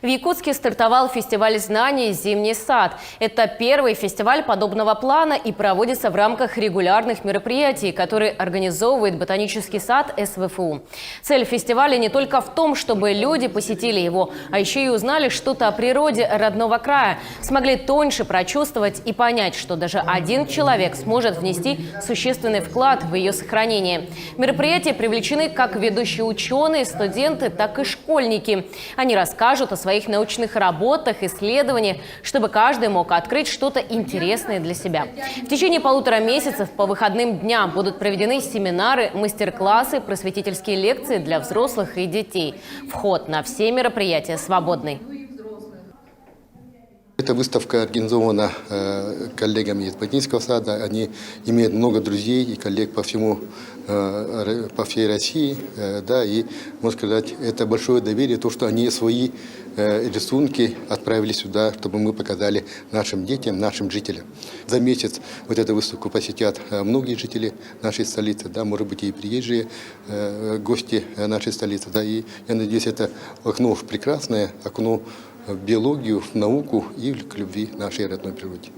В Якутске стартовал фестиваль знаний «Зимний сад». Это первый фестиваль подобного плана и проводится в рамках регулярных мероприятий, которые организовывает ботанический сад СВФУ. Цель фестиваля не только в том, чтобы люди посетили его, а еще и узнали что-то о природе родного края, смогли тоньше прочувствовать и понять, что даже один человек сможет внести существенный вклад в ее сохранение. В мероприятии привлечены как ведущие ученые, студенты, так и школьники. Они расскажут о своих научных работах, исследованиях, чтобы каждый мог открыть что-то интересное для себя. В течение 1,5 месяцев по выходным дням будут проведены семинары, мастер-классы, просветительские лекции для взрослых и детей. Вход на все мероприятия свободный. Эта выставка организована коллегами из Ботанического сада. Они имеют много друзей и коллег по всей России. Да, и, можно сказать, это большое доверие, то, что они свои рисунки отправили сюда, чтобы мы показали нашим детям, нашим жителям. За месяц вот эту выставку посетят многие жители нашей столицы, да, может быть, и приезжие гости нашей столицы. Да, и я надеюсь, это окно прекрасное, окно в биологию, в науку и к любви нашей родной природе.